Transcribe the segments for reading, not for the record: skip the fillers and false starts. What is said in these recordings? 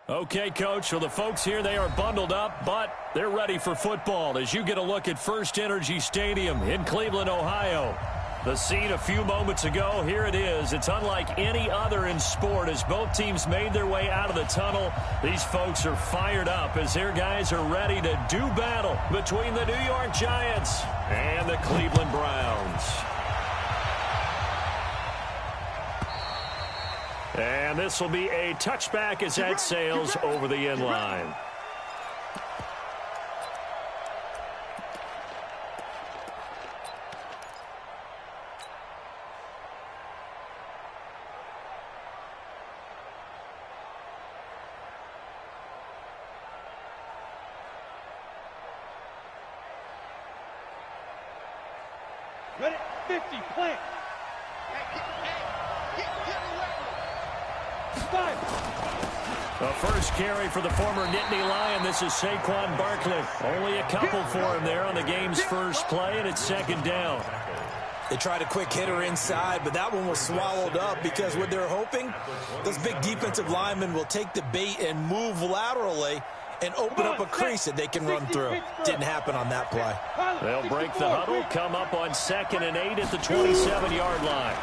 Okay, Coach, so the folks here, they are bundled up, but they're ready for football as you get a look at First Energy Stadium in Cleveland, Ohio. The scene a few moments ago, here it is. It's unlike any other in sport as both teams made their way out of the tunnel. These folks are fired up as their guys are ready to do battle between the New York Giants and the Cleveland Browns. And this will be a touchback as that sails over the end line. Ready? 50, plant. The first carry for the former Nittany Lion. This is Saquon Barkley. Only a couple for him there on the game's first play, and it's second down. They tried a quick hitter inside, but that one was swallowed up because what they're hoping, those big defensive linemen will take the bait and move laterally and open up a crease that they can run through. Didn't happen on that play. They'll break the huddle, come up on 2nd and 8 at the 27-yard line.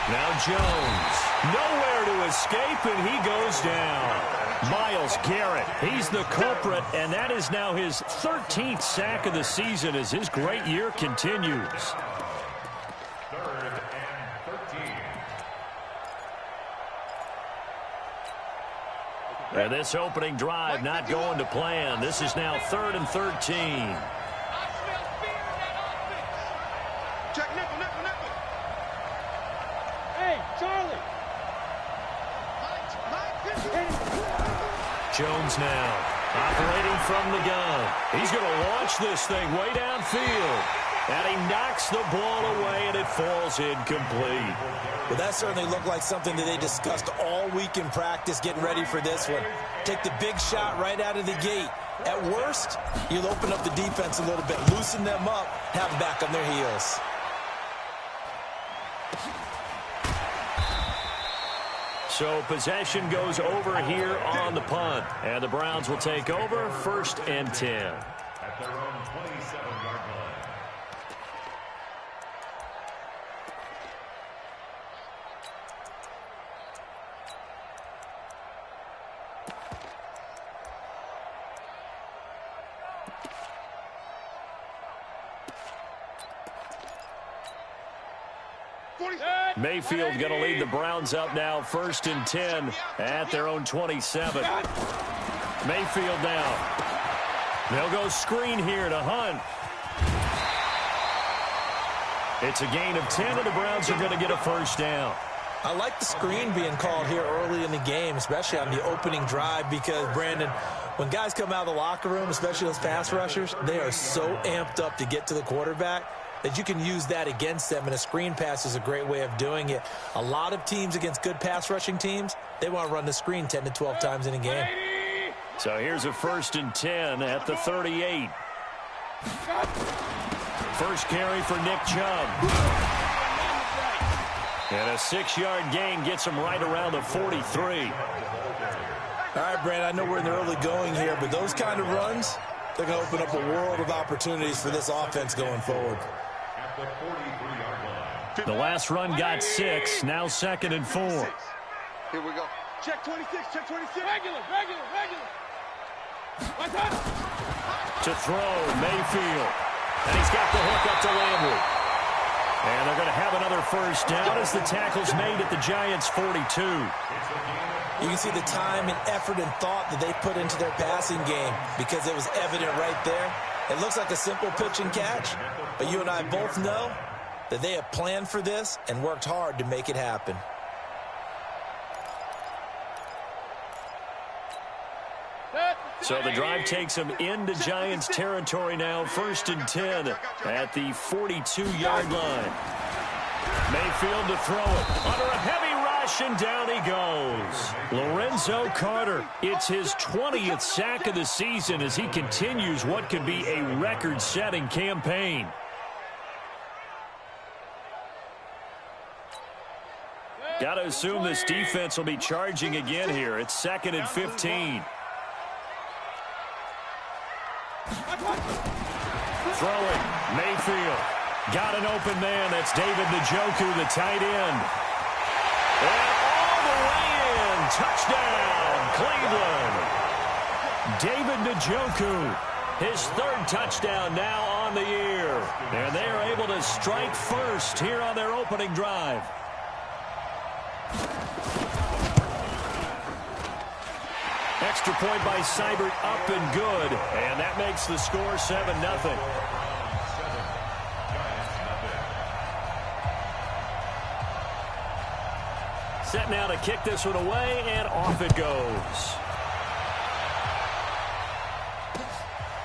Now Jones, nowhere to escape, and he goes down. Myles Garrett, he's the culprit, and that is now his 13th sack of the season as his great year continues. 3rd and 13. And this opening drive not going to plan. This is now 3rd and 13. Jones now operating from the gun. He's going to launch this thing way downfield. And he knocks the ball away, and it falls incomplete. Well, that certainly looked like something that they discussed all week in practice getting ready for this one. Take the big shot right out of the gate. At worst, you'll open up the defense a little bit, loosen them up, have them back on their heels. So possession goes over here on the punt. And the Browns will take over 1st and 10. At their own 27-yard line. Mayfield going to lead the Browns up now 1st and 10 at their own 27. Mayfield now. They'll go screen here to Hunt. It's a gain of 10, and the Browns are going to get a first down. I like the screen being called here early in the game, especially on the opening drive, because, Brandon, when guys come out of the locker room, especially those pass rushers, they are so amped up to get to the quarterback that you can use that against them, and a screen pass is a great way of doing it. A lot of teams against good pass rushing teams, they want to run the screen 10 to 12 times in a game. So here's a 1st and 10 at the 38. First carry for Nick Chubb. And a 6-yard gain gets him right around the 43. All right, Brandon, I know we're in the early going here, but those kind of runs, they're going to open up a world of opportunities for this offense going forward. At the 43-yard line. The last run got 6, now 2nd and 4. Here we go. Check 26, check 26. Regular. To throw, Mayfield. And he's got the hook up to Landry. And they're going to have another first down as the tackle's made at the Giants' 42. You can see the time and effort and thought that they put into their passing game because it was evident right there. It looks like a simple pitch and catch, but you and I both know that they have planned for this and worked hard to make it happen. So the drive takes them into Giants territory now, 1st and 10 at the 42-yard line. Mayfield to throw it under a heavy rush, and down he goes. Lorenzo Carter, it's his 20th sack of the season as he continues what could be a record-setting campaign. Got to assume this defense will be charging again here. It's 2nd and 15. Throwing, Mayfield. Got an open man. That's David Njoku, the tight end. And all the way in. Touchdown, Cleveland. David Njoku, his 3rd touchdown now on the year. And they are able to strike first here on their opening drive. Extra point by Seibert, up and good. And that makes the score 7-0. Set now to kick this one away, and off it goes.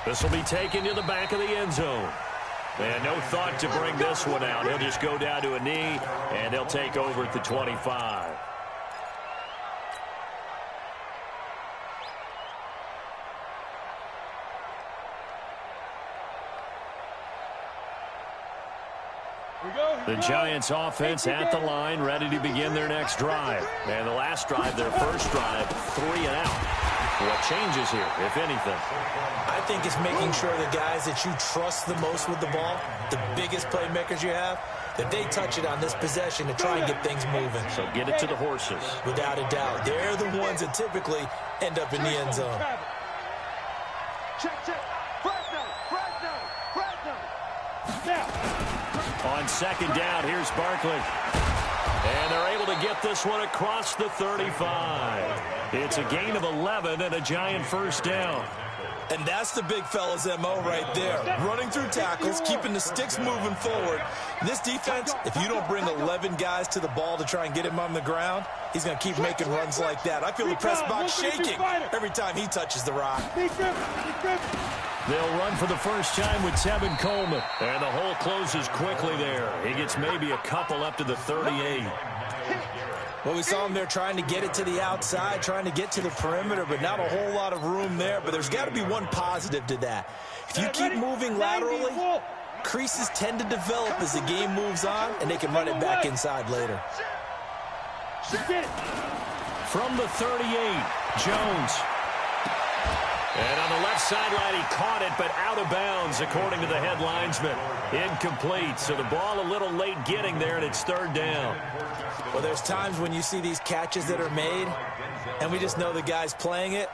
This will be taken to the back of the end zone. And no thought to bring this one out. He'll just go down to a knee, and he'll take over at the 25. The Giants offense at the line, ready to begin their next drive. And the last drive, their first drive, 3 and out. What changes here, if anything? I think it's making sure the guys that you trust the most with the ball, the biggest playmakers you have, that they touch it on this possession to try and get things moving. So get it to the horses. Without a doubt. They're the ones that typically end up in the end zone. Check. Now. On 2nd down, here's Barkley. And they're able to get this one across the 35. It's a gain of 11 and a Giant first down. And that's the big fella's MO right there. Running through tackles, keeping the sticks moving forward. This defense, if you don't bring 11 guys to the ball to try and get him on the ground, he's going to keep making runs like that. I feel the press box shaking every time he touches the rock. They'll run for the first time with Tevin Coleman. And the hole closes quickly there. He gets maybe a couple up to the 38. Well, we saw him there trying to get it to the outside, trying to get to the perimeter, but not a whole lot of room there. But there's got to be one positive to that. If you keep moving laterally, creases tend to develop as the game moves on, and they can run it back inside later. From the 38, Jones. And on the left sideline, he caught it, but out of bounds, according to the head linesman. Incomplete, so the ball a little late getting there, and it's 3rd down. Well, there's times when you see these catches that are made, and we just know the guys playing it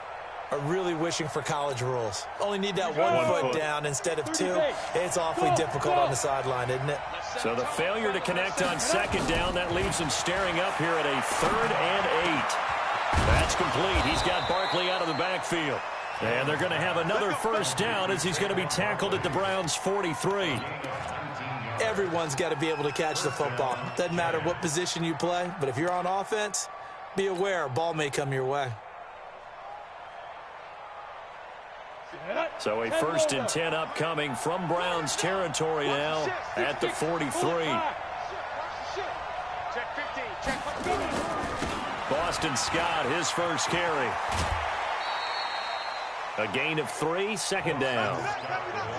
are really wishing for college rules. Only need that one foot down instead of 2. It's awfully difficult on the sideline, isn't it? So the failure to connect on 2nd down, that leaves him staring up here at a 3rd and 8. That's complete. He's got Barkley out of the backfield. And they're going to have another first down as he's going to be tackled at the Browns' 43. Everyone's got to be able to catch the football. Doesn't matter what position you play, but if you're on offense, be aware a ball may come your way. So a 1st and 10 upcoming from Browns territory now at the 43. Boston Scott, his first carry. A gain of 3, 2nd down.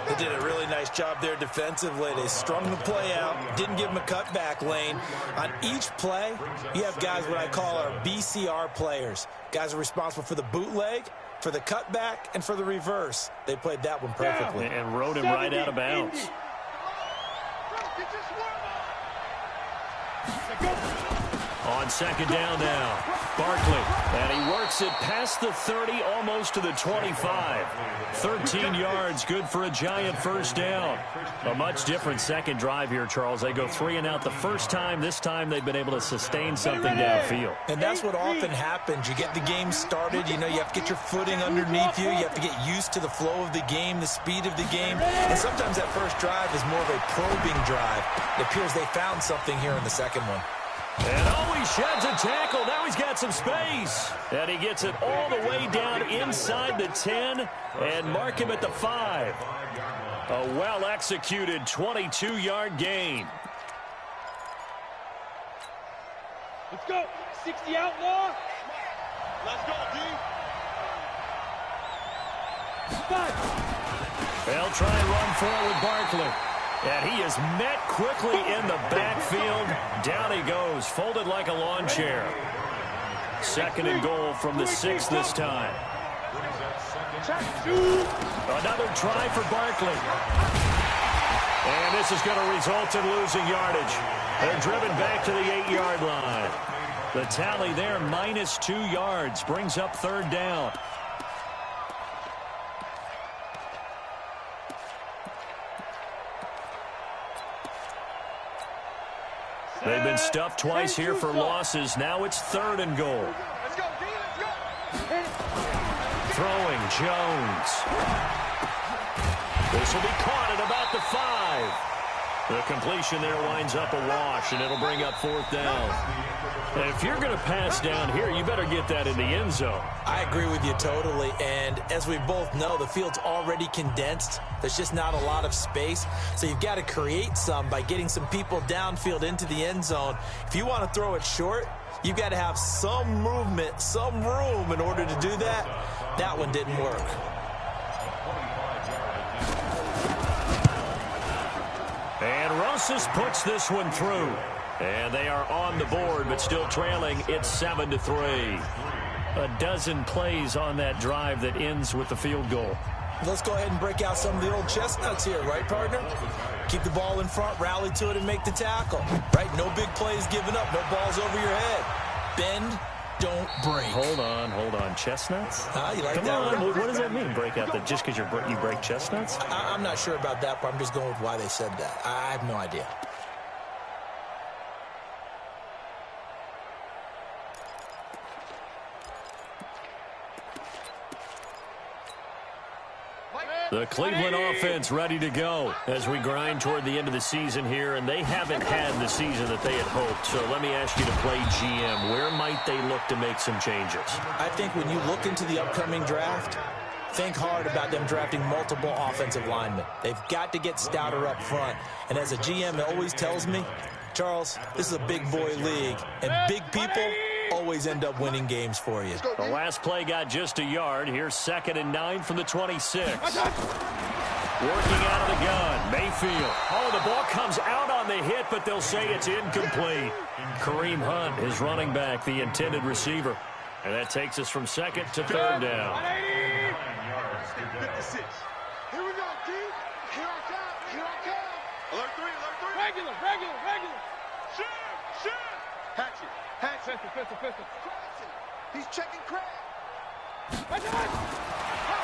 They did a really nice job there defensively. They strung the play out, didn't give him a cutback lane. On each play, you have guys what I call our BCR players. Guys are responsible for the bootleg, for the cutback, and for the reverse. They played that one perfectly. And rode him right out of bounds. On 2nd down now, Barkley, and he works it past the 30, almost to the 25. 13 yards, good for a Giant first down. A much different second drive here, Charles. They go 3 and out the first time. This time they've been able to sustain something downfield. And that's what often happens. You get the game started. You know, you have to get your footing underneath you. You have to get used to the flow of the game, the speed of the game. And sometimes that first drive is more of a probing drive. It appears they found something here in the second one. And he sheds a tackle. Now he's got some space. And he gets it all the way down inside the 10 and mark him at the 5. A well-executed 22-yard gain. Let's go. 60 outlaw. Let's go, D. 5. They'll try and run forward with Barkley. And he is met quickly in the backfield. Down he goes, folded like a lawn chair. 2nd and goal from the 6 this time. Another try for Barkley. And this is going to result in losing yardage. They're driven back to the 8-yard line. The tally there, -2 yards, brings up 3rd down. They've been stuffed twice here for losses. Now it's 3rd and goal. Let's go, D, let's go. Throwing Jones. This will be caught at about the 5. The completion there winds up a wash, and it'll bring up 4th down. And if you're going to pass down here, you better get that in the end zone. I agree with you totally, and as we both know, the field's already condensed. There's just not a lot of space, so you've got to create some by getting some people downfield into the end zone. If you want to throw it short, you've got to have some movement, some room in order to do that. That one didn't work. And Rosas puts this one through. And they are on the board, but still trailing. It's 7-3. A dozen plays on that drive that ends with the field goal. Let's go ahead and break out some of the old chestnuts here, right, partner? Keep the ball in front, rally to it, and make the tackle. Right? No big plays given up, no balls over your head. Bend, don't break. Hold on. Chestnuts? You like Come that on, one? what does that mean, break out? That just because you break chestnuts? I'm not sure about that, but I'm just going with why they said that. I have no idea. The Cleveland offense ready to go as we grind toward the end of the season here, and they haven't had the season that they had hoped. So let me ask you to play GM. Where might they look to make some changes? I think when you look into the upcoming draft, think hard about them drafting multiple offensive linemen. They've got to get stouter up front. And as a GM, it always tells me, Charles, this is a big boy league, and big people always end up winning games for you. The last play got just a yard. Here's 2nd and 9 from the 26. Working out of the gun, Mayfield. Oh, the ball comes out on the hit, but they'll say it's incomplete. Kareem Hunt is running back, the intended receiver. And that takes us from 2nd to 3rd down. 56. Here we go, D. Here I come. Alert 3. Regular. Shoot. Hatchet. Pistol. He's checking crab.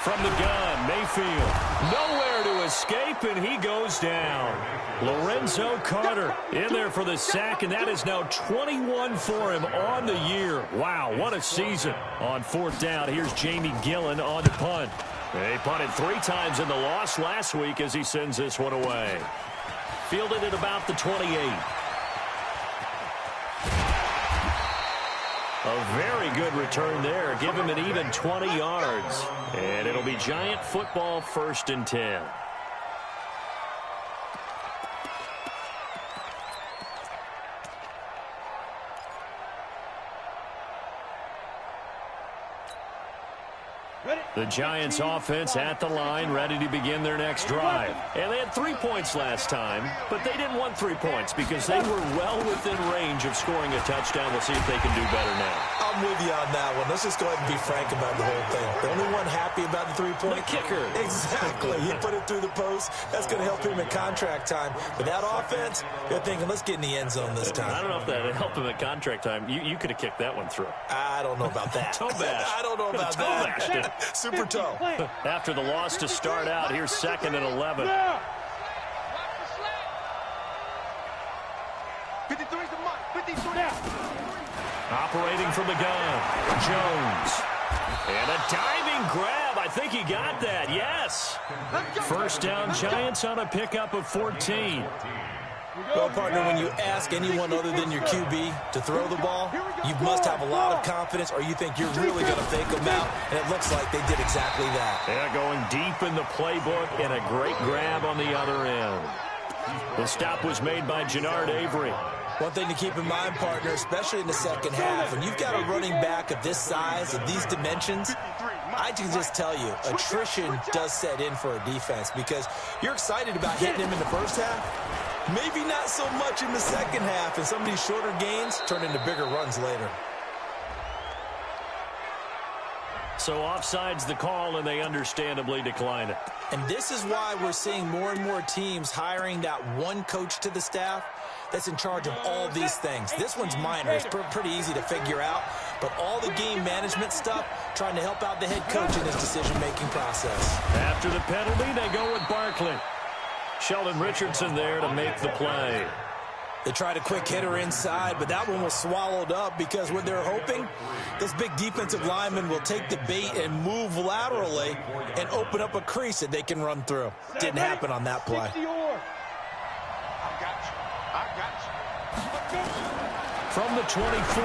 From the gun, Mayfield. Nowhere to escape, and he goes down. Lorenzo Carter in there for the sack, and that is now 21 for him on the year. Wow, what a season. On 4th down, here's Jamie Gillen on to punt. They punted 3 times in the loss last week as he sends this one away. Fielded at about the 28. A very good return there. Give him an even 20 yards. And it'll be Giant football, 1st and 10. The Giants offense at the line, ready to begin their next drive. And they had 3 points last time, but they didn't want 3 points because they were well within range of scoring a touchdown. We'll see if they can do better now. I'm with you on that one. Let's just go ahead and be frank about the whole thing. The only one happy about the 3-point? The kicker. Exactly. He put it through the post. That's going to help him at contract time. But that offense, they're thinking, let's get in the end zone this time. I don't know if that helped him at contract time. You could have kicked that one through. I don't know about that. Toe bash. I don't know about that. Super toe. After the loss to start out, here's 2nd and 11. 53's the mark. 53. Operating from the gun, Jones. And a diving grab. I think he got that, yes. 1st down, Giants on a pickup of 14. Well, partner, when you ask anyone other than your QB to throw the ball, you must have a lot of confidence or you think you're really going to fake them out, and it looks like they did exactly that. Yeah, going deep in the playbook and a great grab on the other end. The stop was made by Jannard Avery. One thing to keep in mind, partner, especially in the second half, when you've got a running back of this size, of these dimensions, I can just tell you, attrition does set in for a defense because you're excited about hitting him in the first half. Maybe not so much in the second half, and some of these shorter gains turn into bigger runs later. So offside's the call, and they understandably decline it. And this is why we're seeing more and more teams hiring that one coach to the staff that's in charge of all these things. This one's minor. It's pretty easy to figure out. But all the game management stuff, trying to help out the head coach in his decision-making process. After the penalty, they go with Barkley. Sheldon Richardson there to make the play. They tried a quick hitter inside, but that one was swallowed up because what they're hoping, those big defensive linemen will take the bait and move laterally and open up a crease that they can run through. Didn't happen on that play. From the 24,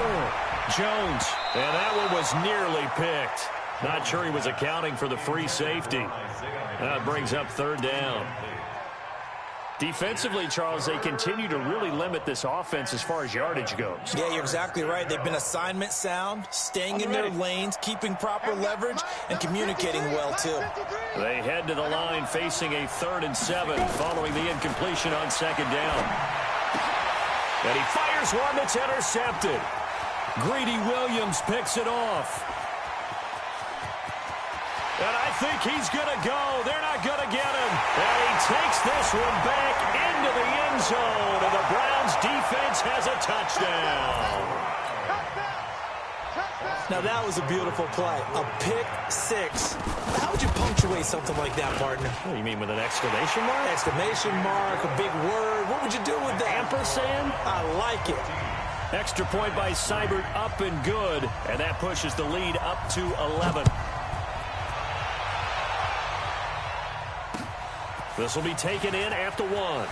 Jones. And that one was nearly picked. Not sure he was accounting for the free safety. That brings up third down. Defensively, Charles, they continue to really limit this offense as far as yardage goes. Yeah, you're exactly right. They've been assignment sound, staying in their lanes, keeping proper leverage, and communicating well, too. They head to the line facing a 3rd and 7 following the incompletion on 2nd down. And he fires one that's intercepted. Greedy Williams picks it off. And I think he's going to go. They're not going to get him. And he takes this one back into the end zone. And the Browns defense has a touchdown. Now that was a beautiful play. A pick six. How would you punctuate something like that, partner? What do you mean, with an exclamation mark? Exclamation mark, a big word. What would you do with that? Ampersand? I like it. Extra point by Seibert, up and good. And that pushes the lead up to 11. This will be taken in at the 1.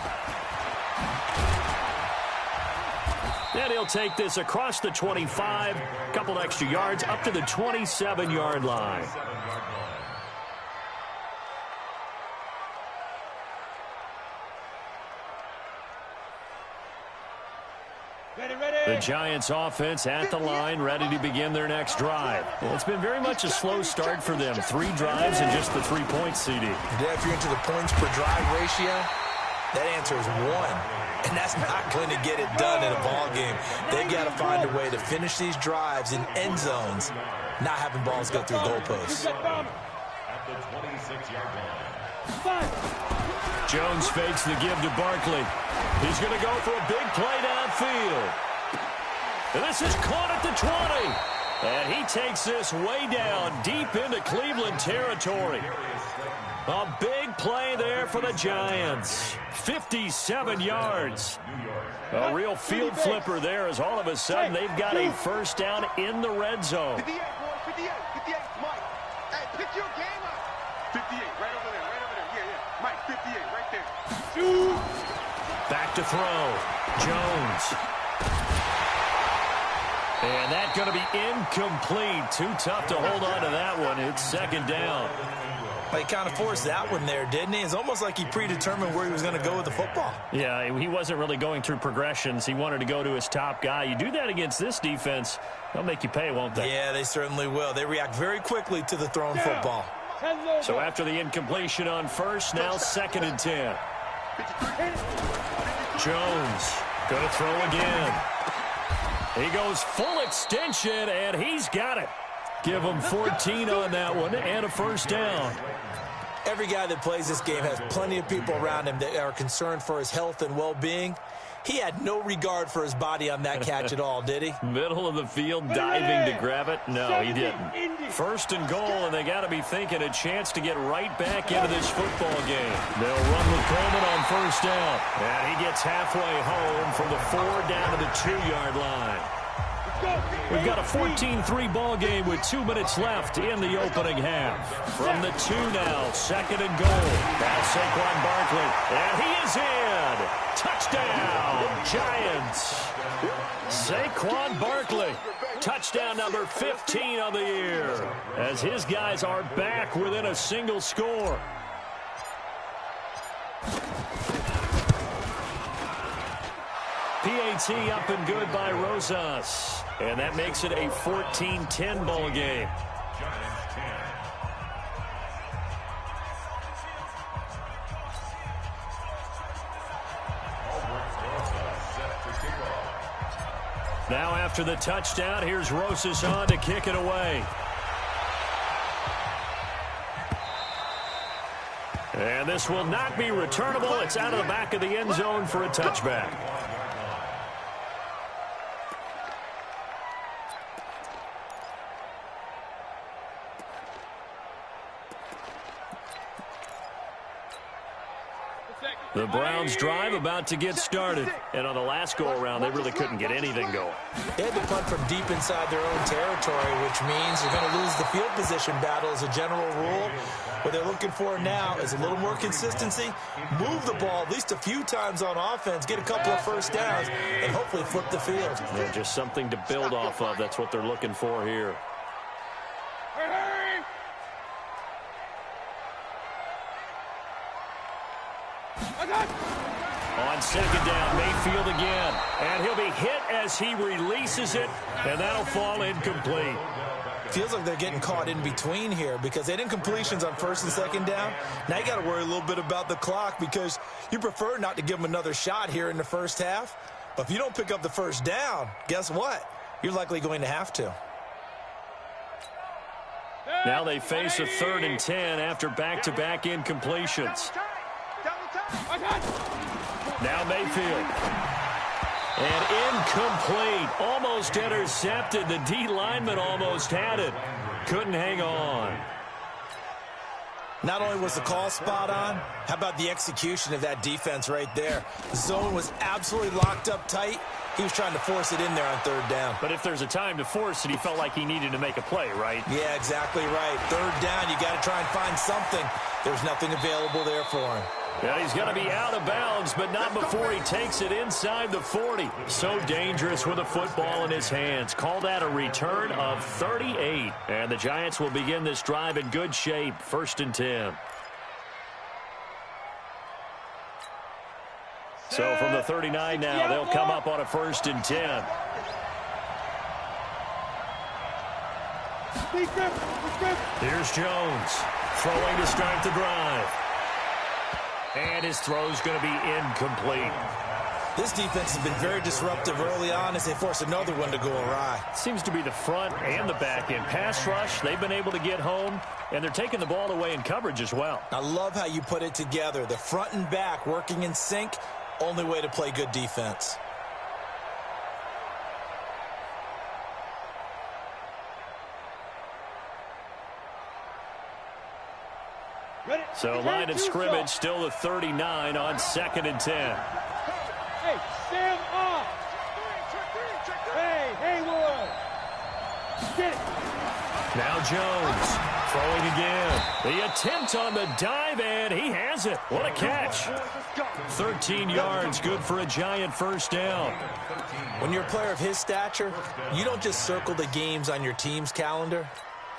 And he'll take this across the 25. Couple extra yards up to the 27-yard line. The Giants offense at the line, ready to begin their next drive. Well, it's been very much a slow start for them. 3 drives and just the 3 points, CD. Yeah, if you're into the points per drive ratio, that answer is 1. And that's not going to get it done in a ball game. They've got to find a way to finish these drives in end zones, not having balls go through goalposts. At the 26-yard line. Jones fakes the give to Barkley. He's going to go for a big play downfield. And this is caught at the 20. And he takes this way down deep into Cleveland territory. A big play there for the Giants. 57 yards. A real field flipper there as all of a sudden they've got a first down in the red zone. 58, Mike. Hey, pick your game up. 58, right over there. Yeah. Mike, 58, right there. Back to throw. Jones. And that's going to be incomplete. Too tough to hold on to that one. It's 2nd down. He kind of forced that one there, didn't he? It's almost like he predetermined where he was going to go with the football. Yeah, he wasn't really going through progressions. He wanted to go to his top guy. You do that against this defense, they'll make you pay, won't they? Yeah, they certainly will. They react very quickly to the thrown football. So after the incompletion on first, now 2nd and 10. Jones going to throw again. He goes full extension, and he's got it. Give him 14 on that one and a first down. Every guy that plays this game has plenty of people around him that are concerned for his health and well-being. He had no regard for his body on that catch at all, did he? Middle of the field, diving to grab it. No, he didn't. 1st and goal, and they got to be thinking a chance to get right back into this football game. They'll run with Coleman on first down. And he gets halfway home from the 4 down to the 2-yard line. We've got a 14-3 ball game with 2 minutes left in the opening half. From the 2 now, 2nd and goal. Now Saquon Barkley, and he is in. Touchdown, Giants. Saquon Barkley, touchdown number 15 on the year, as his guys are back within a single score. PAT up and good by Rosas. And that makes it a 14-10 ball game. Now after the touchdown, here's Rosas on to kick it away. And this will not be returnable. It's out of the back of the end zone for a touchback. The Browns drive about to get started. And on the last go-around, they really couldn't get anything going. They had to punt from deep inside their own territory, which means they're going to lose the field position battle as a general rule. What they're looking for now is a little more consistency, move the ball at least a few times on offense, get a couple of first downs, and hopefully flip the field. Yeah, just something to build off of. That's what they're looking for here. On second down, Mayfield again. And he'll be hit as he releases it, and that'll fall incomplete. Feels like they're getting caught in between here because they didn't completions on first and second down. Now you got to worry a little bit about the clock because you prefer not to give them another shot here in the first half. But if you don't pick up the first down, guess what? You're likely going to have to. Now they face a 3rd and 10 after back-to-back incompletions. Now Mayfield. And incomplete. Almost intercepted. The D lineman almost had it. Couldn't hang on. Not only was the call spot on, how about the execution of that defense right there? The zone was absolutely locked up tight. He was trying to force it in there on 3rd down. But if there's a time to force it, he felt like he needed to make a play, right? Yeah, exactly right. 3rd down, you got to try and find something. There's nothing available there for him. Yeah, he's going to be out of bounds, but not before he takes it inside the 40. So dangerous with a football in his hands. Call that a return of 38. And the Giants will begin this drive in good shape. 1st and 10. So from the 39 now, they'll come up on a 1st and 10. Here's Jones throwing to start the drive. And his throw's going to be incomplete. This defense has been very disruptive early on as they force another one to go awry. Seems to be the front and the back end. Pass rush, they've been able to get home, and they're taking the ball away in coverage as well. I love how you put it together. The front and back working in sync, only way to play good defense. So line of scrimmage still the 39 on 2nd and 10. Hey, stand off. Hey, Haywood. Get it. Now Jones throwing again. The attempt on the dive, and he has it. What a catch. 13 yards, good for a Giant 1st down. When you're a player of his stature, you don't just circle the games on your team's calendar.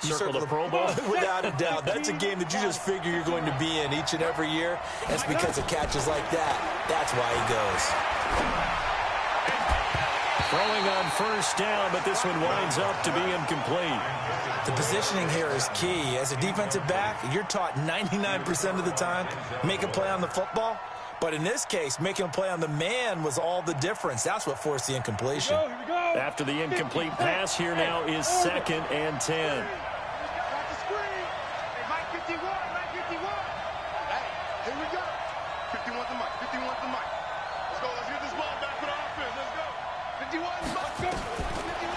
You circle the Pro Bowl? Without a doubt. That's a game that you just figure you're going to be in each and every year. That's because of catches like that. That's why he goes. Throwing on 1st down, but this one winds up to be incomplete. The positioning here is key. As a defensive back, you're taught 99% of the time, make a play on the football. But in this case, making a play on the man was all the difference. That's what forced the incompletion. Here we go. After the incomplete pass, here now is 2nd and 10.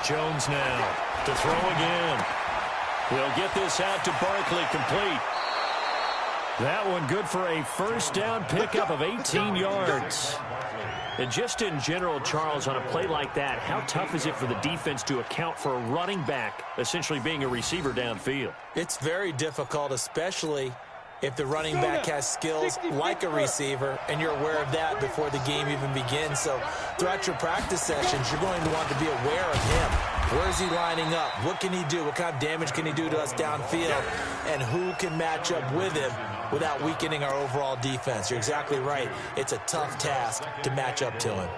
Jones now to throw again. He'll get this out to Barkley, complete. That one good for a 1st down pickup of 18 yards. And just in general, Charles, on a play like that, how tough is it for the defense to account for a running back essentially being a receiver downfield? It's very difficult, especially if the running back has skills like a receiver, and you're aware of that before the game even begins. So throughout your practice sessions, you're going to want to be aware of him. Where is he lining up? What can he do? What kind of damage can he do to us downfield? And who can match up with him without weakening our overall defense? You're exactly right. It's a tough task to match up to him.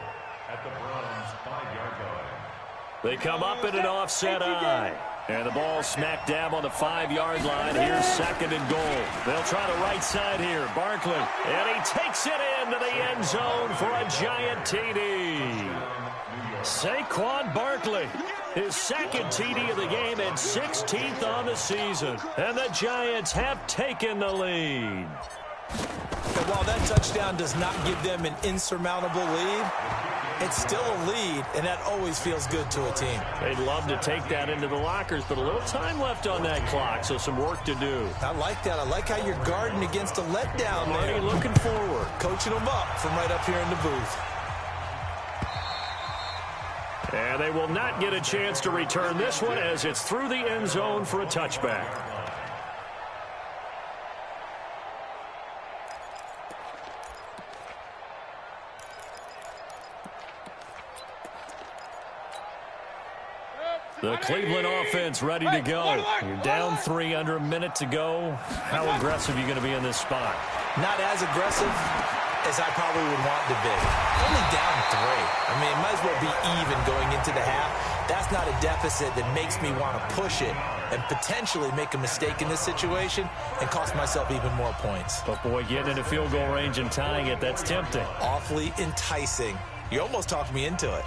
They come up in an offset eye. And the ball smack dab on the 5-yard line. Here's 2nd and goal. They'll try the right side here. Barkley. And he takes it into the end zone for a giant TD. Saquon Barkley. His 2nd TD of the game and 16th on the season. And the Giants have taken the lead. And while that touchdown does not give them an insurmountable lead, it's still a lead, and that always feels good to a team. They'd love to take that into the lockers, but a little time left on that clock, so some work to do. I like that. I like how you're guarding against a letdown there. Already looking forward. Coaching them up from right up here in the booth. And they will not get a chance to return this one as it's through the end zone for a touchback. The Cleveland offense ready to go. You're down 3 under a minute to go. How aggressive are you going to be in this spot? Not as aggressive as I probably would want to be. Only down 3. I mean, it might as well be even going into the half. That's not a deficit that makes me want to push it and potentially make a mistake in this situation and cost myself even more points. But, boy, getting into field goal range and tying it, that's tempting. Awfully enticing. You almost talked me into it.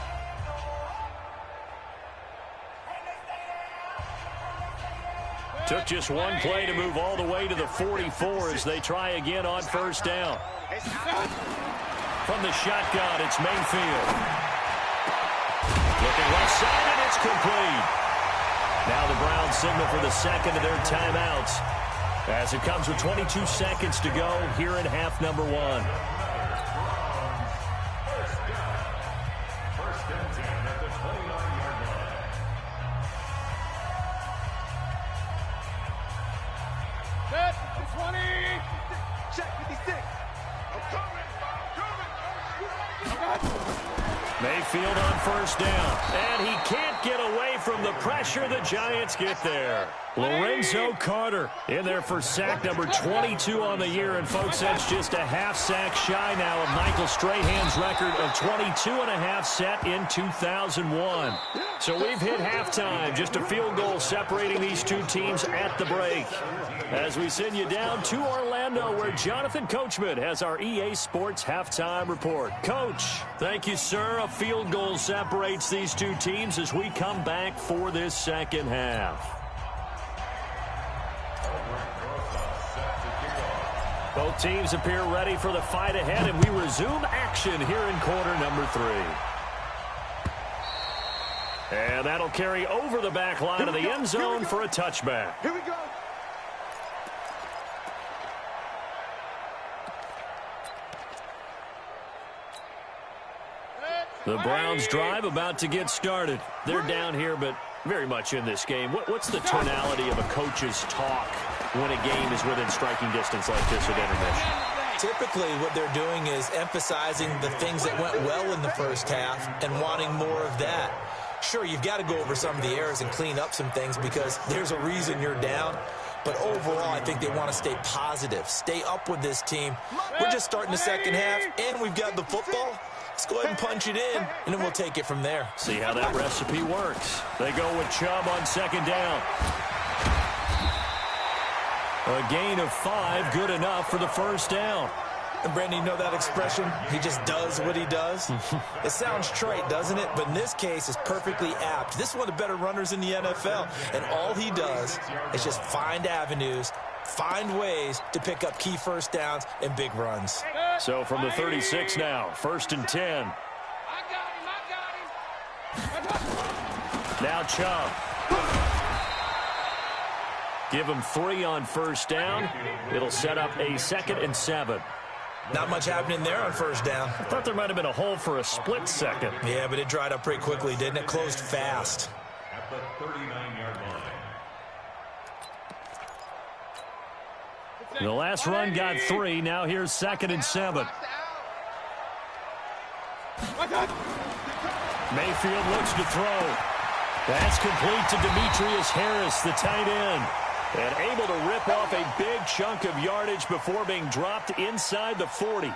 Took just one play to move all the way to the 44 as they try again on 1st down. From the shotgun, it's Mayfield. Looking left side, and it's complete. Now the Browns signal for the 2nd of their timeouts as it comes with 22 seconds to go here in half number 1. Mayfield on 1st down, and he can't get away from the pressure. The Giants get there. Lorenzo Carter in there for sack number 22 on the year, and folks, that's just a half sack shy now of Michael Strahan's record of 22.5 set in 2001. So we've hit halftime, just a field goal separating these two teams at the break. As we send you down to Orlando, where Jonathan Coachman has our EA Sports halftime report. Coach, thank you, sir. A field goal separates these two teams as we come back for this 2nd half. Both teams appear ready for the fight ahead, and we resume action here in quarter number 3. And that'll carry over the back line of the end zone for a touchback. Here we go. The Browns drive about to get started. They're down here, but very much in this game. What's the tonality of a coach's talk when a game is within striking distance like this at intermission? Typically, what they're doing is emphasizing the things that went well in the 1st half and wanting more of that. Sure, you've got to go over some of the errors and clean up some things because there's a reason you're down. But overall, I think they want to stay positive, stay up with this team. We're just starting the 2nd half, and we've got the football. Let's go ahead and punch it in, and then we'll take it from there. See how that recipe works. They go with Chubb on 2nd down. A gain of 5, good enough for the 1st down. And, Brandon, you know that expression? He just does what he does? It sounds trite, doesn't it? But in this case, it's perfectly apt. This is one of the better runners in the NFL, and all he does is just find avenues, find ways to pick up key 1st downs and big runs. So from the 36 now, 1st and 10. Now Chubb. Give him 3 on 1st down. It'll set up a 2nd and 7. Not much happening there on 1st down. I thought there might have been a hole for a split second. Yeah, but it dried up pretty quickly, didn't it? Closed fast. At the 39-yard line. The last run got 3. Now here's 2nd and 7. Mayfield looks to throw. That's complete to Demetrius Harris, the tight end. And able to rip off a big chunk of yardage before being dropped inside the 40.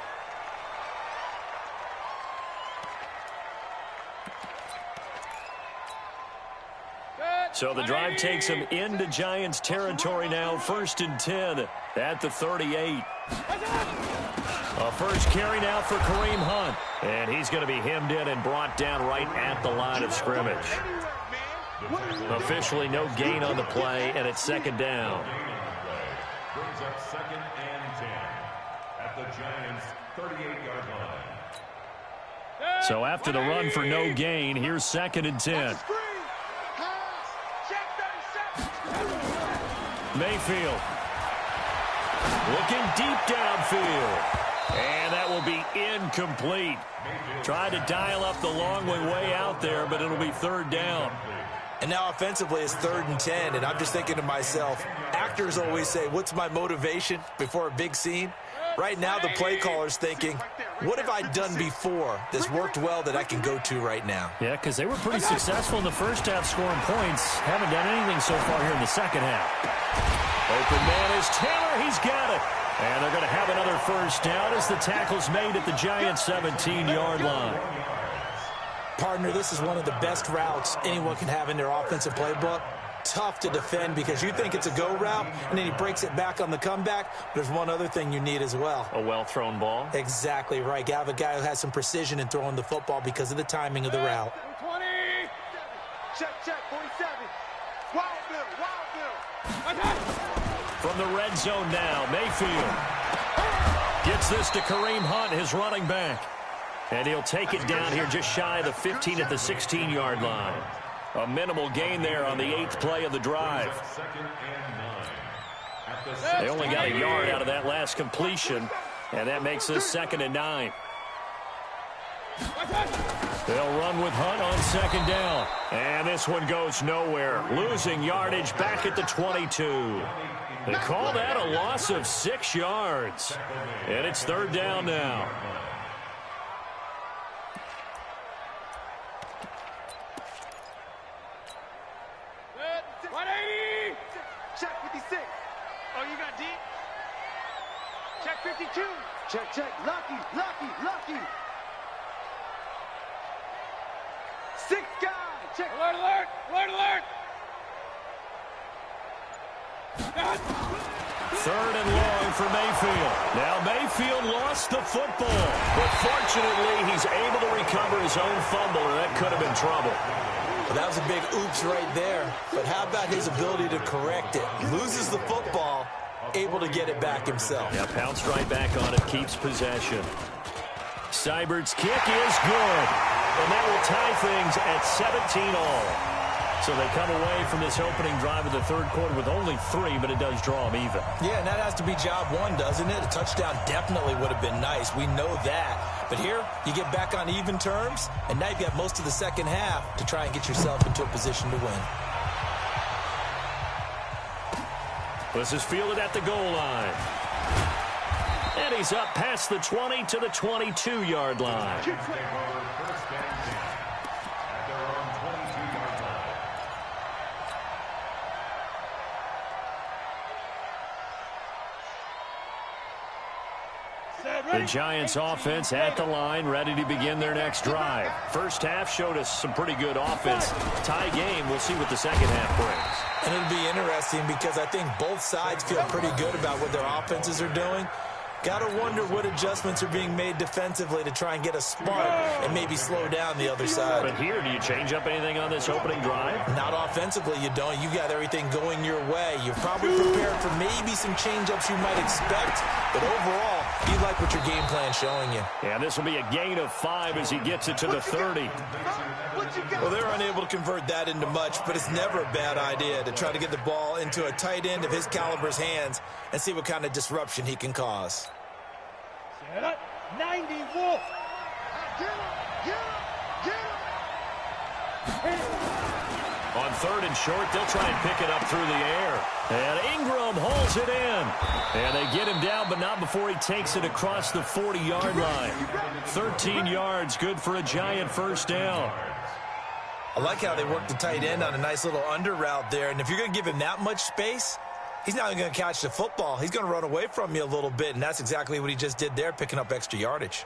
So the drive takes him into Giants territory now. 1st and 10 at the 38. A first carry now for Kareem Hunt. And he's going to be hemmed in and brought down right at the line of scrimmage. Officially no gain on the play, and it's 2nd down. Brings up 2nd and 10 at the Giants' 38-yard line. So after the run for no gain, here's 2nd and 10. Mayfield looking deep downfield. And that will be incomplete. Tried to dial up the long way out there, but it'll be 3rd down. And now offensively it's 3rd and 10, and I'm just thinking to myself, actors always say, what's my motivation before a big scene? Right now the play caller's thinking, what have I done before that's worked well that I can go to right now? Yeah, because they were pretty successful in the first half scoring points. Haven't done anything so far here in the second half. Open man is Taylor. He's got it. And they're going to have another first down as the tackle's made at the Giants' 17-yard line. Partner, this is one of the best routes anyone can have in their offensive playbook. Tough to defend because you think it's a go route, and then he breaks it back on the comeback. There's one other thing you need as well. A well-thrown ball. Exactly right. You have a guy who has some precision in throwing the football because of the timing of the route. 20. Check, 47. Wild Bill. From the red zone now, Mayfield gets this to Kareem Hunt, his running back. And he'll take it down here just shy of the 15 at the 16-yard line. A minimal gain there on the 8th play of the drive. They only got a yard out of that last completion, and that makes this 2nd and 9. They'll run with Hunt on 2nd down. And this one goes nowhere. Losing yardage back at the 22. They call that a loss of 6 yards. And it's 3rd down now. Check 56. Oh, you got deep? Check 52. Check. Lucky. 6 guys. Check. Alert. 3rd and long for Mayfield. Now Mayfield lost the football, but fortunately he's able to recover his own fumble, and that could have been trouble. Well, that was a big oops right there, but how about his ability to correct it? Loses the football, able to get it back himself. Yeah, pounced right back on it, keeps possession. Seibert's kick is good, and that will tie things at 17 all. So they come away from this opening drive of the 3rd quarter with only 3, but it does draw them even. Yeah, and that has to be job 1, doesn't it? A touchdown definitely would have been nice. We know that. But here, you get back on even terms, and now you've got most of the second half to try and get yourself into a position to win. This is fielded at the goal line. And he's up past the 20 to the 22-yard line. The Giants offense at the line, ready to begin their next drive. First half showed us some pretty good offense. Tie game, we'll see what the second half brings. And it'll be interesting because I think both sides feel pretty good about what their offenses are doing. Got to wonder what adjustments are being made defensively to try and get a spark and maybe slow down the other side. But here, do you change up anything on this opening drive? Not offensively, you don't. You got everything going your way. You're probably prepared for maybe some change-ups you might expect, but overall, you like what your game plan's showing you. Yeah, this will be a gain of 5 as he gets it to the 30. Well, they're unable to convert that into much, but it's never a bad idea to try to get the ball into a tight end of his caliber's hands and see what kind of disruption he can cause. 90 Wolf. On 3rd and short, they'll try and pick it up through the air. And Ingram holds it in. And they get him down, but not before he takes it across the 40-yard line. 13 yards, good for a Giant first down. I like how they work the tight end on a nice little under route there. And if you're going to give him that much space, he's not even going to catch the football. He's going to run away from you a little bit, and that's exactly what he just did there, picking up extra yardage.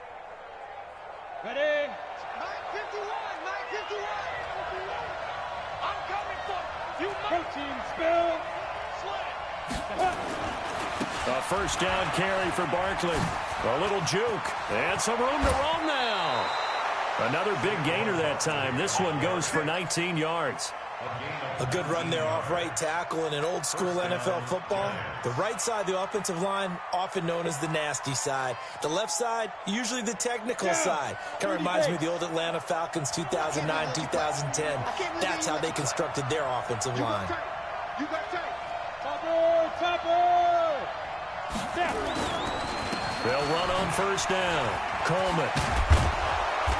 Ready? 951. I'm coming for you. A first down carry for Barkley. A little juke. And some room to roam now. Another big gainer that time. This one goes for 19 yards. A good run there off right tackle in an old school NFL football. The right side of the offensive line, often known as the nasty side. The left side, usually the technical side. Kind of reminds me of the old Atlanta Falcons 2009, 2010. That's how they constructed their offensive line. You got tape. They'll run on first down. Coleman.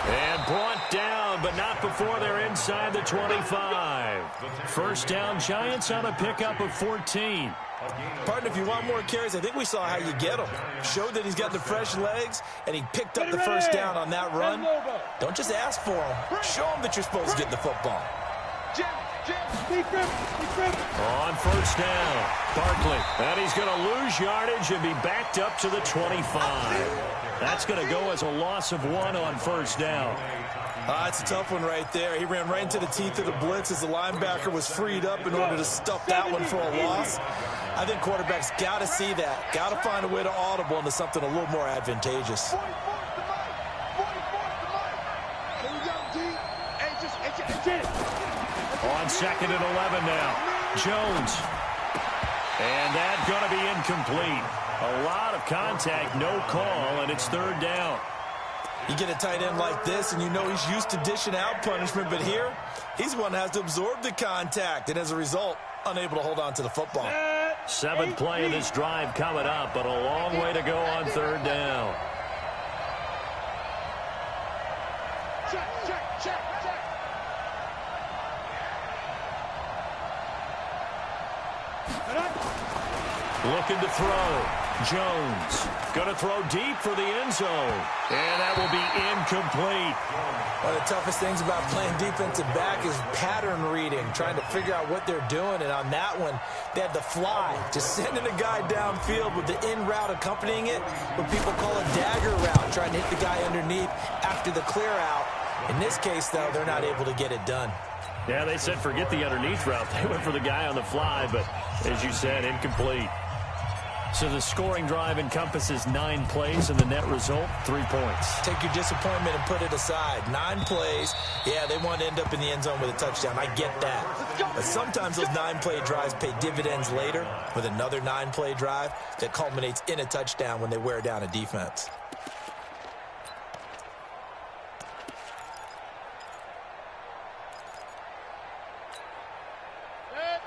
And brought down, but not before they're inside the 25. First down, Giants on a pickup of 14. Partner, if you want more carries, I think we saw how you get him. Showed that he's got the fresh legs, and he picked up the first down on that run. Don't just ask for him. Show him that you're supposed to get the football. On first down, Barkley. And he's going to lose yardage and be backed up to the 25. That's going to go as a loss of 1 on first down. It's a tough one right there. He ran right into the teeth of the blitz as the linebacker was freed up in order to stuff that one for a loss. I think quarterbacks got to see that. Got to find a way to audible into something a little more advantageous. On second and 11 now. Jones. And that's going to be incomplete. A lot of contact, no call, and it's third down. You get a tight end like this, and you know he's used to dishing out punishment, but here, he's the one that has to absorb the contact, and as a result, unable to hold on to the football. 7th play of this drive coming up, but a long way to go on third down. Looking to throw. Jones going to throw deep for the end zone. And that will be incomplete. One of the toughest things about playing defensive back is pattern reading, trying to figure out what they're doing. And on that one, they had the fly, just sending a guy downfield with the in route accompanying it, what people call a dagger route, trying to hit the guy underneath after the clear out. In this case, though, they're not able to get it done. Yeah, they said forget the underneath route. They went for the guy on the fly, but as you said, incomplete. So the scoring drive encompasses 9 plays, and the net result, 3 points. Take your disappointment and put it aside. 9 plays. Yeah, they want to end up in the end zone with a touchdown. I get that. But sometimes those 9-play drives pay dividends later with another 9-play drive that culminates in a touchdown when they wear down a defense.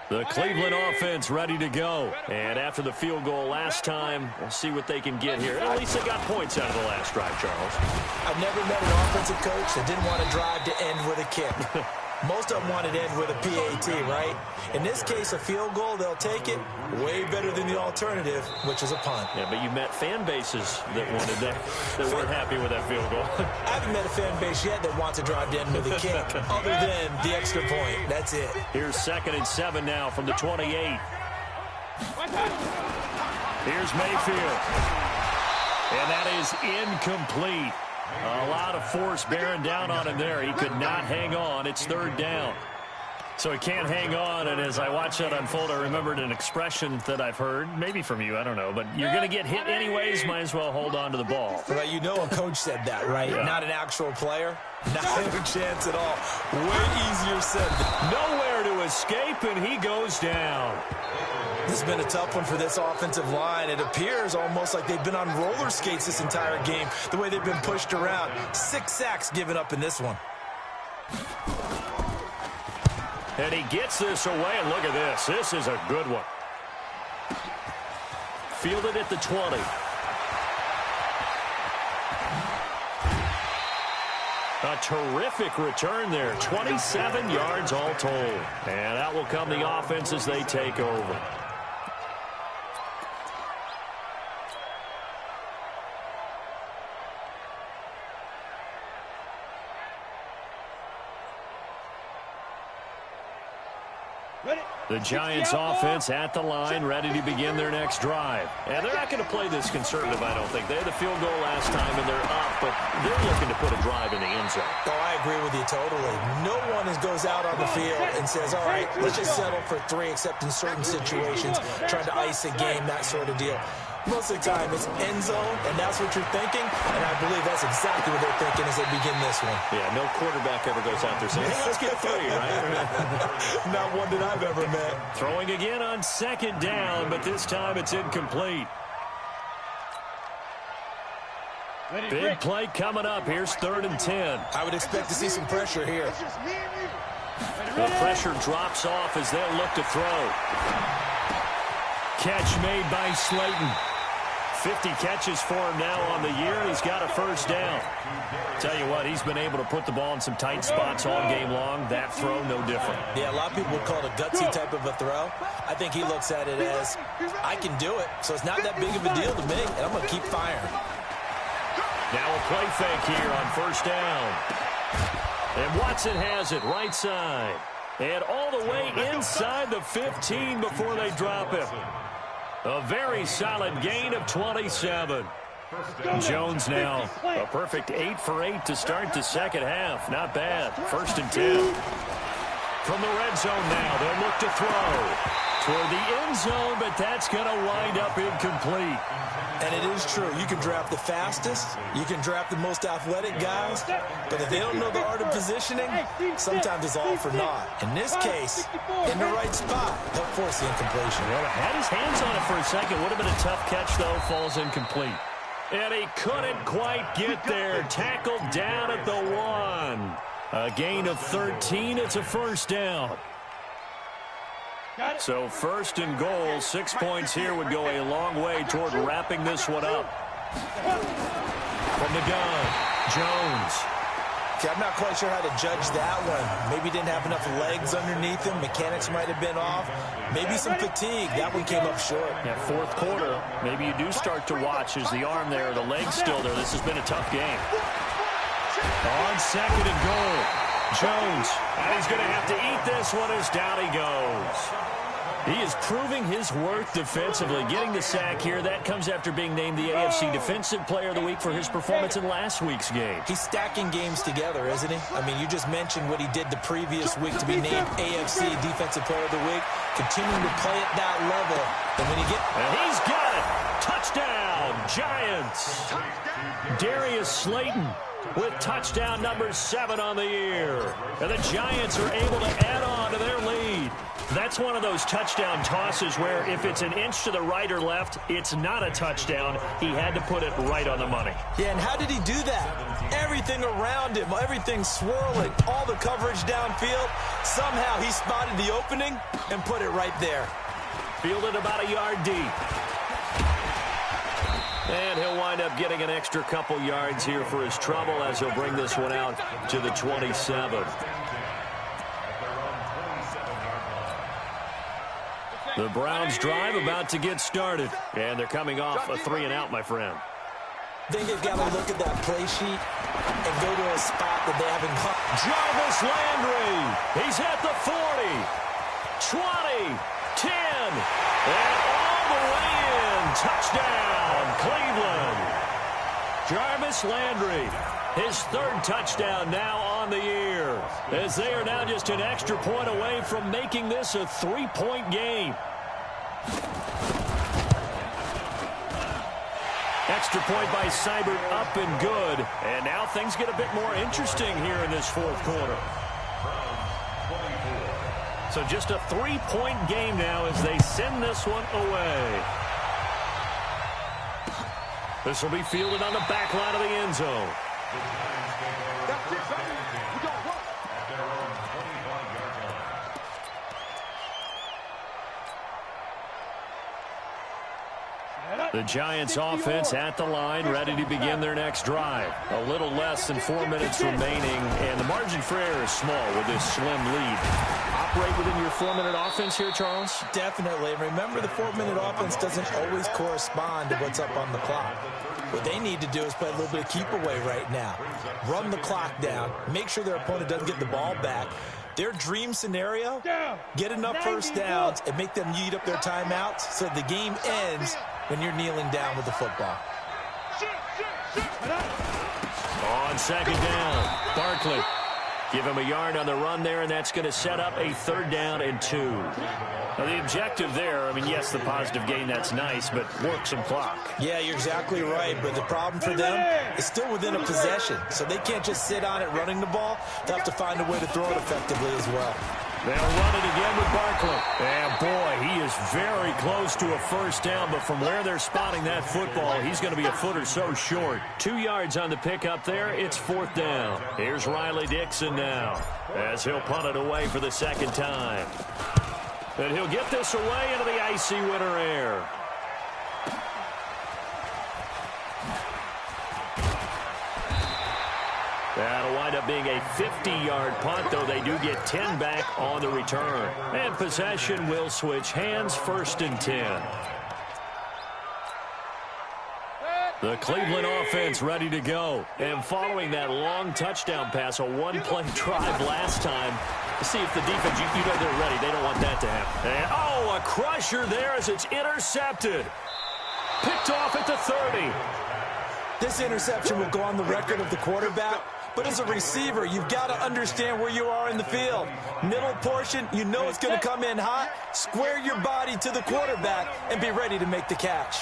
The Cleveland offense ready to go. And after the field goal last time, we'll see what they can get here. At least they got points out of the last drive, Charles. I've never met an offensive coach that didn't want a drive to end with a kick. Most of them want it to end with a PAT, right? In this case, a field goal, they'll take it. Way better than the alternative, which is a punt. Yeah, but you met fan bases that wanted that weren't happy with that field goal. I haven't met a fan base yet that wants a drive to end with a kick, other than the extra point. That's it. Here's 2nd and 7 now from the 28. Here's Mayfield. And that is incomplete. A lot of force bearing down on him there. He could not hang on. It's third down. So he can't hang on, and as I watch that unfold, I remembered an expression that I've heard, maybe from you, I don't know, but you're going to get hit anyways, might as well hold on to the ball. Well, you know a coach said that, right? Yeah. Not an actual player. Not a chance at all. Way easier said. Nowhere to escape, and he goes down. This has been a tough one for this offensive line. It appears almost like they've been on roller skates this entire game, the way they've been pushed around. 6 sacks given up in this one. And he gets this away, and look at this. This is a good one. Fielded at the 20. A terrific return there. 27 yards all told. And out will come the offense as they take over. Ready? The Giants offense at the line, ready to begin their next drive. And they're not going to play this conservative, I don't think. They had the field goal last time, and they're up, but they're looking to put a drive in the end zone. Oh, I agree with you totally. No one goes out on the field and says, all right, let's just settle for 3, except in certain situations, trying to ice a game, that sort of deal. Most of the time, it's end zone, and that's what you're thinking, and I believe that's exactly what they're thinking as they begin this one. Yeah, no quarterback ever goes out there saying, hey, let's get 3, right? Not one that I've ever met. Throwing again on second down, but this time it's incomplete. Big play coming up. Here's 3rd and 10. I would expect to see some pressure here. The pressure drops off as they'll look to throw. Catch made by Slayton. 50 catches for him now on the year, and he's got a first down. Tell you what, he's been able to put the ball in some tight spots all game long. That throw, no different. Yeah, a lot of people would call it a gutsy type of a throw. I think he looks at it as, I can do it, so it's not that big of a deal to me, and I'm going to keep firing. Now a play fake here on first down. And Watson has it right side. And all the way inside the 15 before they drop him. A very solid gain of 27. Jones now a perfect 8 for 8 to start the second half. Not bad. 1st and 10. From the red zone now, they'll look to throw toward the end zone, but that's going to wind up incomplete. And it is true. You can draft the fastest. You can draft the most athletic guys. But if they don't know the art of positioning, sometimes it's all for naught. In this case, in the right spot, they'll force the incompletion. Well, had his hands on it for a second. Would have been a tough catch, though. Falls incomplete. And he couldn't quite get there. Tackled down at the 1. A gain of 13. It's a first down. So 1st and goal, 6 points here would go a long way toward wrapping this one up. From the gun, Jones. See, I'm not quite sure how to judge that one. Maybe didn't have enough legs underneath him. Mechanics might have been off. Maybe some fatigue. That one came up short. Yeah, 4th quarter, maybe you do start to watch as the arm there, the leg's still there. This has been a tough game. On 2nd and goal, Jones. And he's going to have to eat this one as down he goes. He is proving his worth defensively. Getting the sack here, that comes after being named the AFC Defensive Player of the Week for his performance in last week's game. He's stacking games together, isn't he? I mean, you just mentioned what he did the previous week to be named AFC Defensive Player of the Week. Continuing to play at that level. And when you get... And he's got it! Touchdown, Giants! Darius Slayton with touchdown number 7 on the year. And the Giants are able to add on to their lead. That's one of those touchdown tosses where if it's an inch to the right or left, it's not a touchdown. He had to put it right on the money. Yeah, and how did he do that? Everything around him, everything swirling, all the coverage downfield. Somehow he spotted the opening and put it right there. Fielded about a yard deep. And he'll wind up getting an extra couple yards here for his trouble as he'll bring this one out to the 27. The Browns drive about to get started. And they're coming off a 3-and-out, my friend. I think they've got to look at that play sheet and go to a spot that they haven't caught. Jarvis Landry. He's at the 40, 20, 10, and all the way in. Touchdown, Cleveland. Jarvis Landry, his 3rd touchdown now on the year, as they are now just an extra point away from making this a 3-point game. Extra point by Seibert, up and good. And now things get a bit more interesting here in this 4th quarter. So just a 3-point game now as they send this one away. This will be fielded on the back line of the end zone. The Giants offense at the line, ready to begin their next drive. A little less than 4 minutes remaining, and the margin for error is small with this slim lead. Operate within your 4-minute offense here, Charles? Definitely. And remember, the 4-minute offense doesn't always correspond to what's up on the clock. What they need to do is play a little bit of keep away right now. Run the clock down. Make sure their opponent doesn't get the ball back. Their dream scenario, get enough first downs and make them eat up their timeouts so the game ends when you're kneeling down with the football. On second down, Barkley. Give him a yard on the run there, and that's going to set up a 3rd down and 2. Now, the objective there, I mean, yes, the positive gain, that's nice, but work some clock. Yeah, you're exactly right, but the problem for them is still within a possession, so they can't just sit on it running the ball. They'll have to find a way to throw it effectively as well. They'll run it again with Barkley. And, boy, he is very close to a 1st down, but from where they're spotting that football, he's going to be a foot or so short. 2 yards on the pickup there. It's 4th down. Here's Riley Dixon now as he'll punt it away for the 2nd time. And he'll get this away into the icy winter air. That'll wind up being a 50-yard punt, though they do get 10 back on the return. And possession will switch hands, 1st and 10. The Cleveland offense ready to go. And following that long touchdown pass, a one-play drive last time, see if the defense, you know they're ready. They don't want that to happen. And, oh, a crusher there as it's intercepted. Picked off at the 30. This interception will go on the record of the quarterback, but as a receiver, you've got to understand where you are in the field. Middle portion, you know it's going to come in hot. Square your body to the quarterback and be ready to make the catch.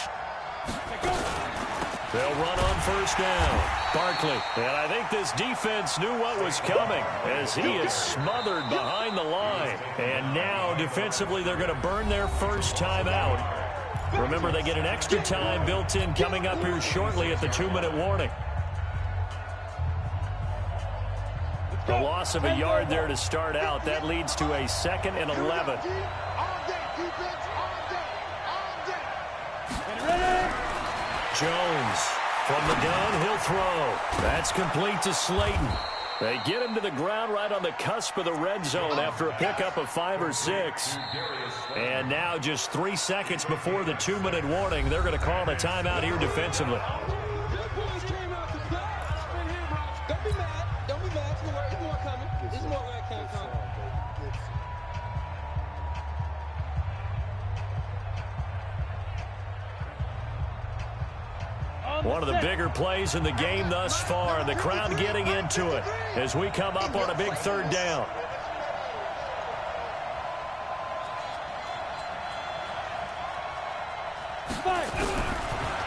They'll run on 1st down. Barkley. And I think this defense knew what was coming as he is smothered behind the line. And now, defensively, they're going to burn their 1st time out. Remember, they get an extra time built in coming up here shortly at the 2-minute warning. The loss of a yard there to start out. That leads to a 2nd and 11. Jones from the gun, he'll throw. That's complete to Slayton. They get him to the ground right on the cusp of the red zone after a pickup of 5 or 6. And now just 3 seconds before the 2-minute warning, they're going to call a timeout here defensively. One of the bigger plays in the game thus far, and the crowd getting into it as we come up on a big 3rd down.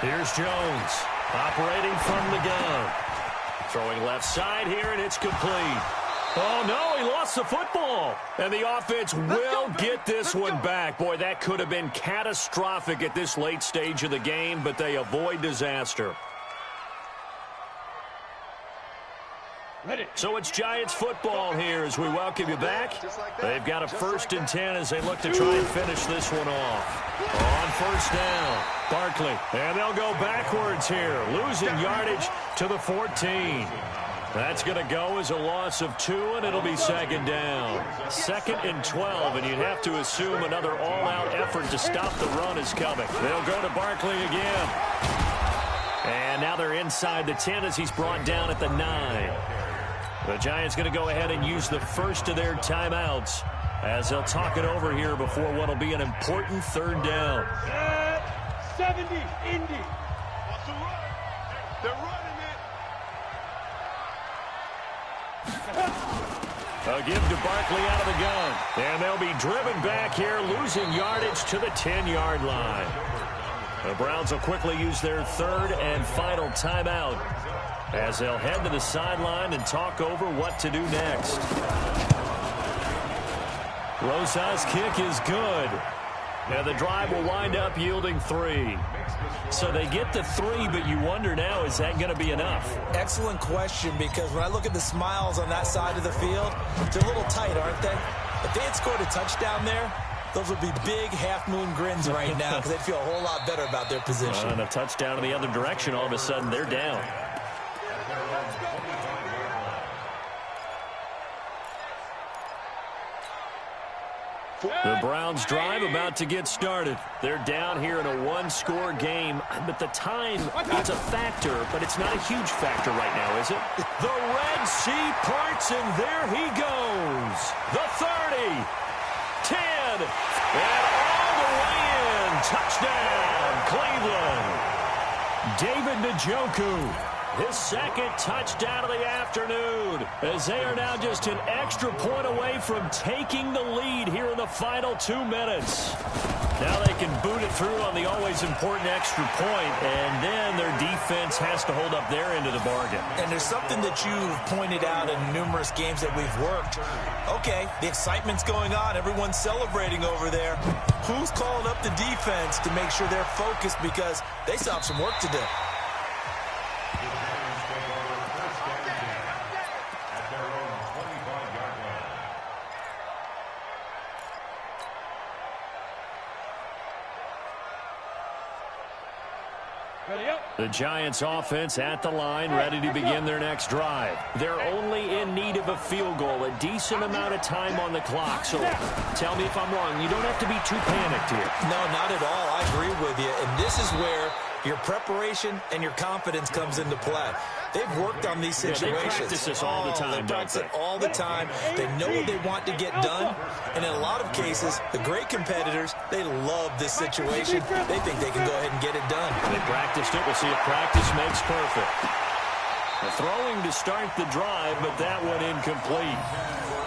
Here's Jones operating from the gun. Throwing left side here, and it's complete. Oh, no, he lost the football. And the offense will get this one back. Boy, that could have been catastrophic at this late stage of the game, but they avoid disaster. So it's Giants football here as we welcome you back. They've got a 1st and 10 as they look to try and finish this one off. On 1st down, Barkley. And they'll go backwards here, losing yardage to the 14. That's going to go as a loss of 2, and it'll be 2nd down. 2nd and 12, and you'd have to assume another all-out effort to stop the run is coming. They'll go to Barkley again. And now they're inside the 10 as he's brought down at the 9. The Giants going to go ahead and use the 1st of their timeouts as they'll talk it over here before what will be an important 3rd down. 70, Indy. They're running it. A give to Barkley out of the gun. And they'll be driven back here, losing yardage to the 10-yard line. The Browns will quickly use their 3rd and final timeout as they'll head to the sideline and talk over what to do next. Rosa's kick is good. And the drive will wind up yielding 3. So they get the 3, but you wonder now, is that going to be enough? Excellent question, because when I look at the smiles on that side of the field, they're a little tight, aren't they? If they had scored a touchdown there, those would be big half-moon grins right now because they'd feel a whole lot better about their position. And a touchdown in the other direction, all of a sudden they're down. The Browns drive about to get started. They're down here in a one-score game, but the time is a factor, but it's not a huge factor right now, is it? The Red Sea parts, and there he goes. The 30, 10, and all the way in. Touchdown, Cleveland. David Njoku. His second touchdown of the afternoon, as they are now just an extra point away from taking the lead here in the final 2 minutes. Now they can boot it through on the always important extra point, and then their defense has to hold up their end of the bargain. And there's something that you've pointed out in numerous games that we've worked. Okay, the excitement's going on. Everyone's celebrating over there. Who's calling up the defense to make sure they're focused, because they still have some work to do? The Giants offense at the line, ready to begin their next drive. They're only in need of a field goal, a decent amount of time on the clock. So tell me if I'm wrong. You don't have to be too panicked here. No, not at all. I agree with you. And this is where your preparation and your confidence comes into play. They've worked on these situations. They practice this all the time, they practice it all the time. They know what they want to get done. And in a lot of cases, the great competitors, they love this situation. They think they can go ahead and get it done. They practiced it. We'll see if practice makes perfect. The throwing to start the drive, but that one incomplete.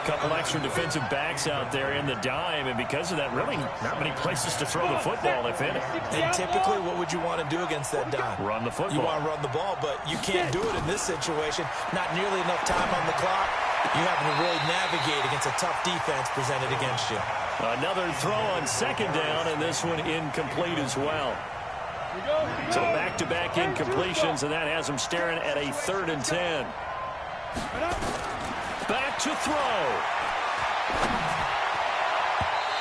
Couple extra defensive backs out there in the dime, and because of that, really not many places to throw the football, if any. And typically, what would you want to do against that dime? Run the football. You want to run the ball, but you can't do it in this situation. Not nearly enough time on the clock. You having to really navigate against a tough defense presented against you. Another throw on second down, and this one incomplete as well. So back-to-back incompletions, and that has them staring at a 3rd and 10. Back to throw.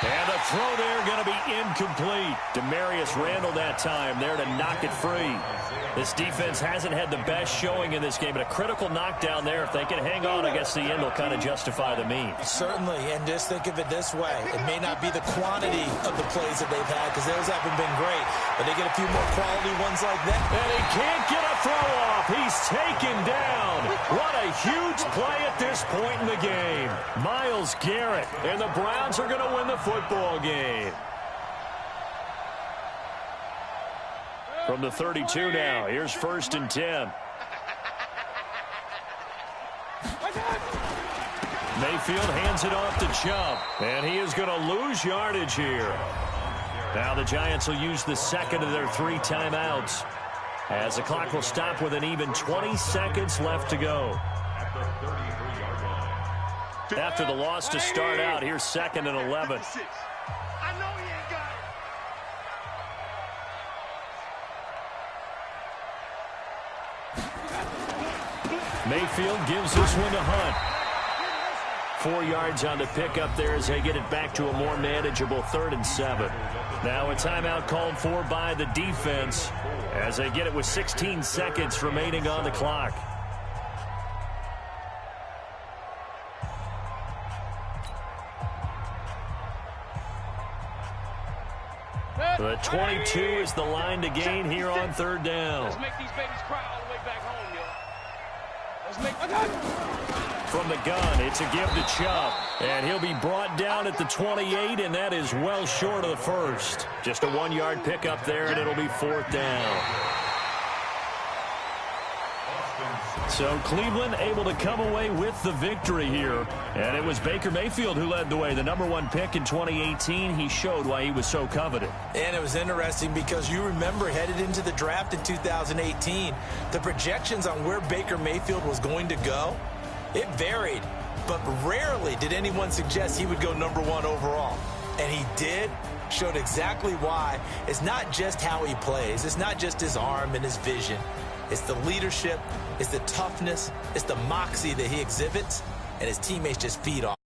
And the throw there going to be incomplete. Demarius Randall that time there to knock it free. This defense hasn't had the best showing in this game, but a critical knockdown there. If they can hang on, I guess the end will kind of justify the means. Certainly, and just think of it this way. It may not be the quantity of the plays that they've had, because those haven't been great, but they get a few more quality ones like that. And he can't get a throw off. He's taken down. What a huge play at this point in the game. Myles Garrett, and the Browns are going to win the football game. From the 32 now, here's 1st and 10. Mayfield hands it off to Chubb, and he is going to lose yardage here. Now the Giants will use the second of their 3 timeouts, as the clock will stop with an even 20 seconds left to go. After the loss to start out, here's 2nd and 11. Mayfield gives this one to Hunt. 4 yards on the pickup there as they get it back to a more manageable 3rd and 7. Now a timeout called for by the defense as they get it with 16 seconds remaining on the clock. The 22 is the line to gain here on 3rd down. Let's make these babies cry all the way back home, yo. From the gun, it's a give to Chubb. And he'll be brought down at the 28, and that is well short of the first. Just a 1-yard pickup there, and it'll be 4th down. So Cleveland able to come away with the victory here. And it was Baker Mayfield who led the way. The #1 pick in 2018. He showed why he was so coveted. And it was interesting because you remember headed into the draft in 2018, the projections on where Baker Mayfield was going to go, it varied. But rarely did anyone suggest he would go #1 overall. And he did. Showed exactly why. It's not just how he plays. It's not just his arm and his vision. It's the leadership, it's the toughness, it's the moxie that he exhibits, and his teammates just feed off.